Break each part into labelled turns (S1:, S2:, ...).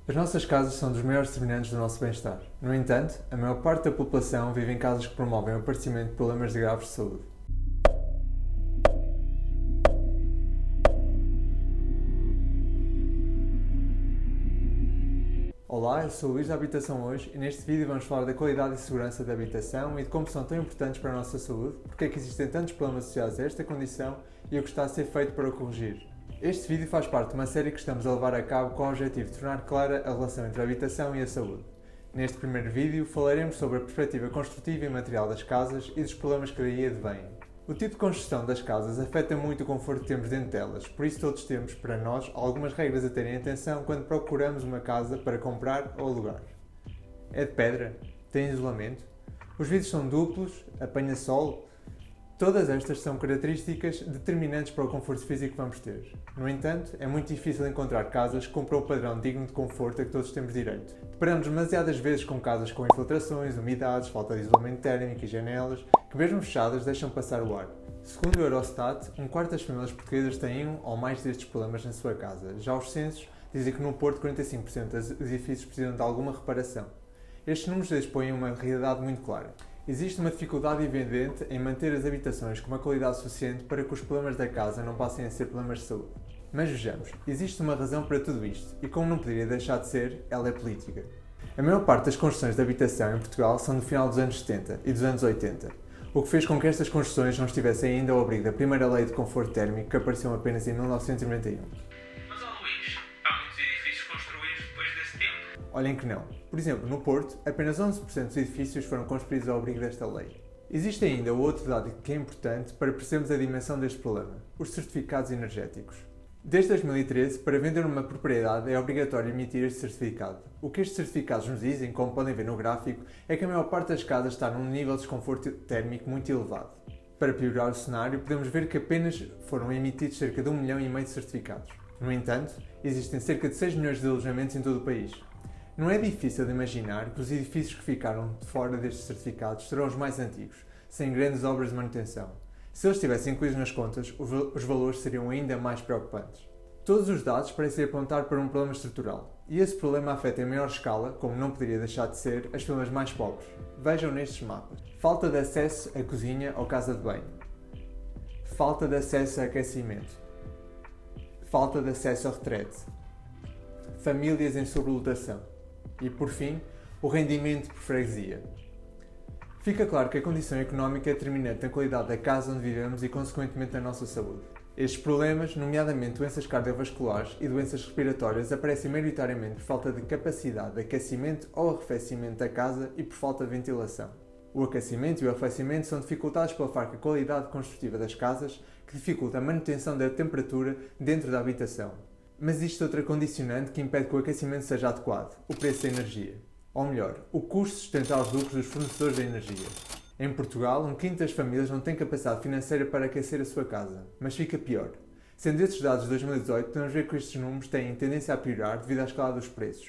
S1: As nossas casas são dos maiores determinantes do nosso bem-estar. No entanto, a maior parte da população vive em casas que promovem o aparecimento de problemas graves de saúde. Olá, eu sou o Luís da Habitação Hoje e neste vídeo vamos falar da qualidade e segurança da habitação e de como são tão importantes para a nossa saúde, porque é que existem tantos problemas associados a esta condição e o que está a ser feito para o corrigir. Este vídeo faz parte de uma série que estamos a levar a cabo com o objetivo de tornar clara a relação entre a habitação e a saúde. Neste primeiro vídeo falaremos sobre a perspectiva construtiva e material das casas e dos problemas que daí advêm. O tipo de construção das casas afeta muito o conforto que temos dentro delas, por isso todos temos, para nós, algumas regras a terem atenção quando procuramos uma casa para comprar ou alugar. É de pedra? Tem isolamento? Os vidros são duplos? Apanha sol? Todas estas são características determinantes para o conforto físico que vamos ter. No entanto, é muito difícil encontrar casas que cumpram o padrão digno de conforto a que todos temos direito. Deparamos demasiadas vezes com casas com infiltrações, umidades, falta de isolamento térmico e janelas, que mesmo fechadas deixam passar o ar. Segundo o Eurostat, um quarto das famílias portuguesas têm um ou mais destes problemas na sua casa. Já os censos dizem que no Porto 45% dos edifícios precisam de alguma reparação. Estes números expõem uma realidade muito clara. Existe uma dificuldade evidente em manter as habitações com uma qualidade suficiente para que os problemas da casa não passem a ser problemas de saúde. Mas vejamos, existe uma razão para tudo isto, e como não poderia deixar de ser, ela é política. A maior parte das construções de habitação em Portugal são do final dos anos 70 e dos anos 80, o que fez com que estas construções não estivessem ainda ao abrigo da primeira lei de conforto térmico que apareceu apenas em 1991.
S2: Mas, Luís, há muitos edifícios construídos depois desse tempo.
S1: Olhem que não. Por exemplo, no Porto, apenas 11% dos edifícios foram construídos ao abrigo desta lei. Existe ainda outro dado que é importante para percebermos a dimensão deste problema: os certificados energéticos. Desde 2013, para vender uma propriedade é obrigatório emitir este certificado. O que estes certificados nos dizem, como podem ver no gráfico, é que a maior parte das casas está num nível de desconforto térmico muito elevado. Para piorar o cenário, podemos ver que apenas foram emitidos cerca de 1,5 milhão de certificados. No entanto, existem cerca de 6 milhões de alojamentos em todo o país. Não é difícil de imaginar que os edifícios que ficaram de fora destes certificados serão os mais antigos, sem grandes obras de manutenção. Se eles estivessem incluídos nas contas, os valores seriam ainda mais preocupantes. Todos os dados parecem apontar para um problema estrutural, e esse problema afeta em maior escala, como não poderia deixar de ser, as famílias mais pobres. Vejam nestes mapas. Falta de acesso à cozinha ou casa de banho. Falta de acesso a aquecimento. Falta de acesso ao retrete. Famílias em sobrelotação. E, por fim, o rendimento por freguesia. Fica claro que a condição económica é determinante na qualidade da casa onde vivemos e, consequentemente, na nossa saúde. Estes problemas, nomeadamente doenças cardiovasculares e doenças respiratórias, aparecem maioritariamente por falta de capacidade de aquecimento ou arrefecimento da casa e por falta de ventilação. O aquecimento e o arrefecimento são dificultados pela fraca qualidade construtiva das casas, que dificulta a manutenção da temperatura dentro da habitação. Mas existe outra condicionante que impede que o aquecimento seja adequado: o preço da energia. Ou melhor, o custo de sustentar os lucros dos fornecedores de energia. Em Portugal, um quinto das famílias não tem capacidade financeira para aquecer a sua casa. Mas fica pior. Sendo estes dados de 2018, podemos ver que estes números têm tendência a piorar devido à escalada dos preços.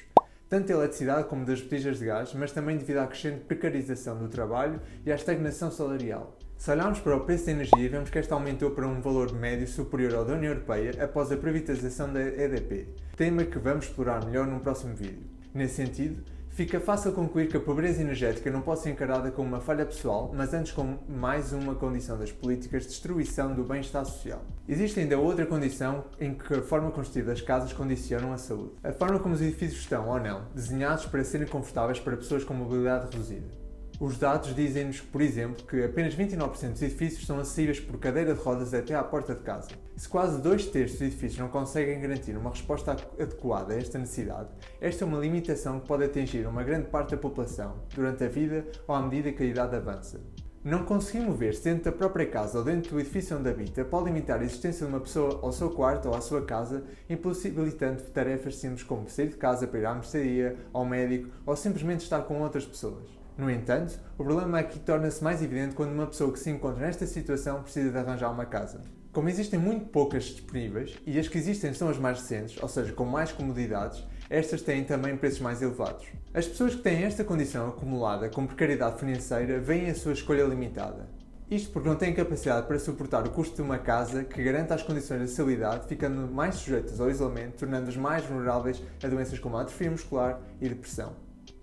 S1: Tanto da eletricidade como das botijas de gás, mas também devido à crescente precarização do trabalho e à estagnação salarial. Se olharmos para o preço da energia, vemos que esta aumentou para um valor médio superior ao da União Europeia após a privatização da EDP, tema que vamos explorar melhor num próximo vídeo. Nesse sentido, fica fácil concluir que a pobreza energética não pode ser encarada como uma falha pessoal, mas antes como mais uma condição das políticas de destruição do bem-estar social. Existe ainda outra condição em que a forma construtiva das casas condicionam a saúde. A forma como os edifícios estão, ou não, desenhados para serem confortáveis para pessoas com mobilidade reduzida. Os dados dizem-nos, por exemplo, que apenas 29% dos edifícios são acessíveis por cadeira de rodas até à porta de casa. Se quase 2/3 dos edifícios não conseguem garantir uma resposta adequada a esta necessidade, esta é uma limitação que pode atingir uma grande parte da população durante a vida ou à medida que a idade avança. Não conseguir mover-se dentro da própria casa ou dentro do edifício onde habita pode limitar a existência de uma pessoa ao seu quarto ou à sua casa, impossibilitando tarefas simples como sair de casa para ir à mercearia, ao médico ou simplesmente estar com outras pessoas. No entanto, o problema aqui torna-se mais evidente quando uma pessoa que se encontra nesta situação precisa de arranjar uma casa. Como existem muito poucas disponíveis, e as que existem são as mais recentes, ou seja, com mais comodidades, estas têm também preços mais elevados. As pessoas que têm esta condição acumulada com precariedade financeira veem a sua escolha limitada. Isto porque não têm capacidade para suportar o custo de uma casa que garanta as condições de acessibilidade, ficando mais sujeitas ao isolamento, tornando-os mais vulneráveis a doenças como a atrofia muscular e depressão.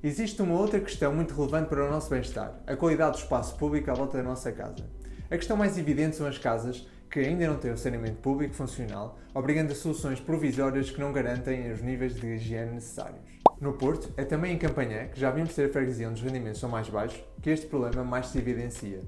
S1: Existe uma outra questão muito relevante para o nosso bem-estar, a qualidade do espaço público à volta da nossa casa. A questão mais evidente são as casas que ainda não têm um saneamento público funcional, obrigando a soluções provisórias que não garantem os níveis de higiene necessários. No Porto, é também em Campanhã, que já vimos ter a freguesia onde os rendimentos são mais baixos, que este problema mais se evidencia.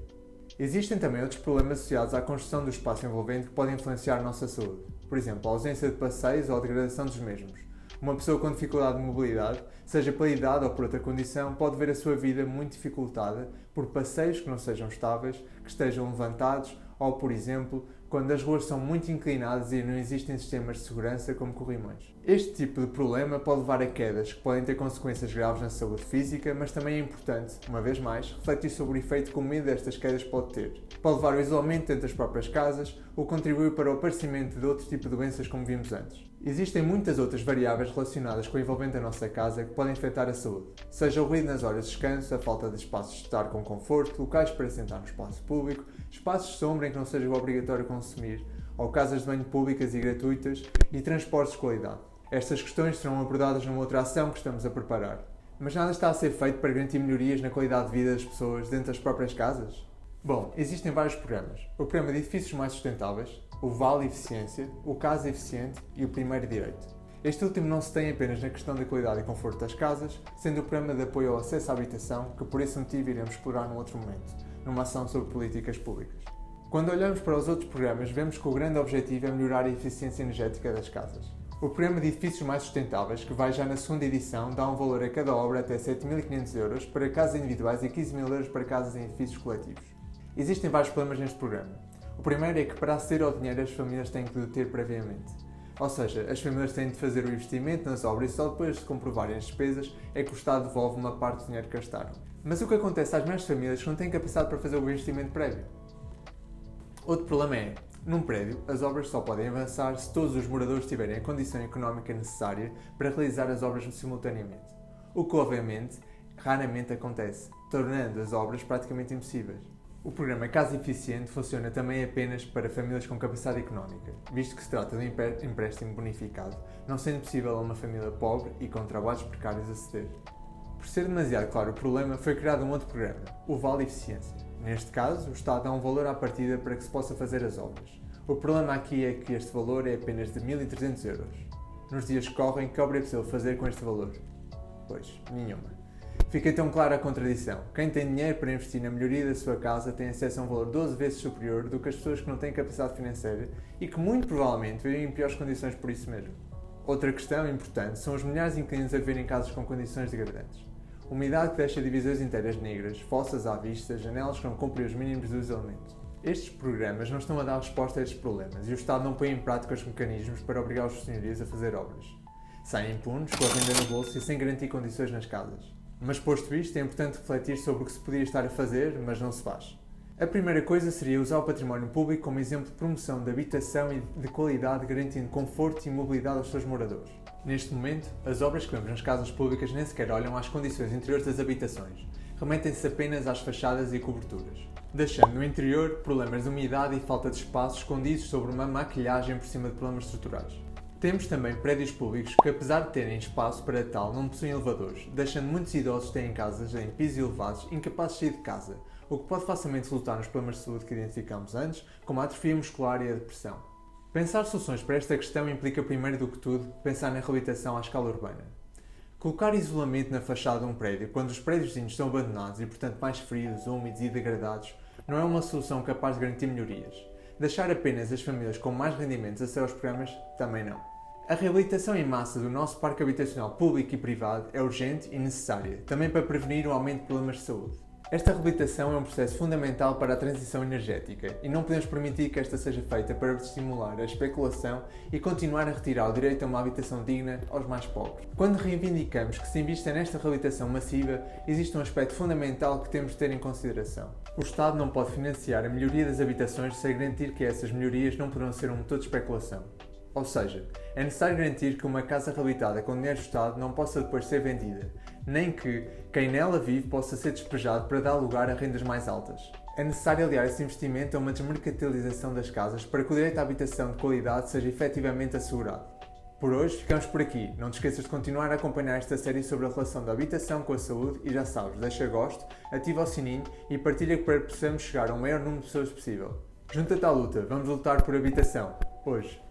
S1: Existem também outros problemas associados à construção do espaço envolvente que podem influenciar a nossa saúde. Por exemplo, a ausência de passeios ou a degradação dos mesmos. Uma pessoa com dificuldade de mobilidade, seja pela idade ou por outra condição, pode ver a sua vida muito dificultada por passeios que não sejam estáveis, que estejam levantados ou, por exemplo, quando as ruas são muito inclinadas e não existem sistemas de segurança como corrimões. Este tipo de problema pode levar a quedas que podem ter consequências graves na saúde física, mas também é importante, uma vez mais, refletir sobre o efeito que o medo destas quedas pode ter. Pode levar ao isolamento dentro das próprias casas ou contribuir para o aparecimento de outro tipo de doenças como vimos antes. Existem muitas outras variáveis relacionadas com o envolvente da nossa casa que podem afetar a saúde, seja o ruído nas horas de descanso, a falta de espaços de estar com conforto, locais para sentar no espaço público, espaços de sombra em que não seja obrigatório consumir, ou casas de banho públicas e gratuitas e transportes de qualidade. Estas questões serão abordadas numa outra ação que estamos a preparar. Mas nada está a ser feito para garantir melhorias na qualidade de vida das pessoas dentro das próprias casas? Bom, existem vários programas. O Programa de Edifícios Mais Sustentáveis, o Vale Eficiência, o Casa Eficiente e o Primeiro Direito. Este último não se tem apenas na questão da qualidade e conforto das casas, sendo o Programa de Apoio ao Acesso à Habitação, que por esse motivo iremos explorar num outro momento, numa ação sobre políticas públicas. Quando olhamos para os outros programas, vemos que o grande objetivo é melhorar a eficiência energética das casas. O Programa de Edifícios Mais Sustentáveis, que vai já na segunda edição, dá um valor a cada obra até 7.500 euros para casas individuais e 15.000 euros para casas em edifícios coletivos. Existem vários problemas neste programa. O primeiro é que para aceder ao dinheiro as famílias têm que o ter previamente. Ou seja, as famílias têm de fazer o investimento nas obras e só depois de comprovarem as despesas é que o Estado devolve uma parte do dinheiro que gastaram. Mas o que acontece às melhores famílias que não têm capacidade para fazer o investimento prévio? Outro problema é, num prédio, as obras só podem avançar se todos os moradores tiverem a condição económica necessária para realizar as obras simultaneamente. O que, obviamente, raramente acontece, tornando as obras praticamente impossíveis. O programa Casa Eficiente funciona também apenas para famílias com capacidade económica, visto que se trata de um empréstimo bonificado, não sendo possível a uma família pobre e com trabalhos precários aceder. Por ser demasiado claro o problema, foi criado um outro programa, o Vale Eficiência. Neste caso, o Estado dá um valor à partida para que se possa fazer as obras. O problema aqui é que este valor é apenas de 1.300 euros. Nos dias que correm, que obra é possível fazer com este valor? Pois, nenhuma. Fica então clara a contradição. Quem tem dinheiro para investir na melhoria da sua casa tem acesso a um valor 12 vezes superior do que as pessoas que não têm capacidade financeira e que muito provavelmente vivem em piores condições por isso mesmo. Outra questão importante são os milhares de inquilinos a viverem em casas com condições degradantes. Umidade que deixa divisões inteiras negras, fossas à vista, janelas que não cumprem os mínimos do isolamento. Estes programas não estão a dar resposta a estes problemas e o Estado não põe em prática os mecanismos para obrigar os senhorios a fazer obras. Saem impunes, com a renda no bolso e sem garantir condições nas casas. Mas posto isto, é importante refletir sobre o que se podia estar a fazer, mas não se faz. A primeira coisa seria usar o património público como exemplo de promoção de habitação e de qualidade, garantindo conforto e mobilidade aos seus moradores. Neste momento, as obras que vemos nas casas públicas nem sequer olham às condições interiores das habitações, remetem-se apenas às fachadas e coberturas, deixando no interior problemas de umidade e falta de espaço escondidos sobre uma maquilhagem por cima de problemas estruturais. Temos também prédios públicos que, apesar de terem espaço para tal, não possuem elevadores, deixando muitos idosos terem casas em pisos elevados, incapazes de sair de casa, o que pode facilmente resultar nos problemas de saúde que identificamos antes, como a atrofia muscular e a depressão. Pensar soluções para esta questão implica, primeiro do que tudo, pensar na reabilitação à escala urbana. Colocar isolamento na fachada de um prédio, quando os prédios vizinhos estão abandonados e, portanto, mais frios, úmidos e degradados, não é uma solução capaz de garantir melhorias. Deixar apenas as famílias com mais rendimentos aceder aos programas, também não. A reabilitação em massa do nosso parque habitacional público e privado é urgente e necessária, também para prevenir o aumento de problemas de saúde. Esta reabilitação é um processo fundamental para a transição energética e não podemos permitir que esta seja feita para estimular a especulação e continuar a retirar o direito a uma habitação digna aos mais pobres. Quando reivindicamos que se invista nesta reabilitação massiva, existe um aspecto fundamental que temos de ter em consideração. O Estado não pode financiar a melhoria das habitações sem garantir que essas melhorias não poderão ser um motor de especulação. Ou seja, é necessário garantir que uma casa reabilitada com dinheiro do Estado não possa depois ser vendida, nem que quem nela vive possa ser despejado para dar lugar a rendas mais altas. É necessário aliar esse investimento a uma desmercantilização das casas para que o direito à habitação de qualidade seja efetivamente assegurado. Por hoje, ficamos por aqui. Não te esqueças de continuar a acompanhar esta série sobre a relação da habitação com a saúde e já sabes, deixa gosto, ativa o sininho e partilha para que possamos chegar ao maior número de pessoas possível. Junta-te à luta, vamos lutar por habitação. Hoje.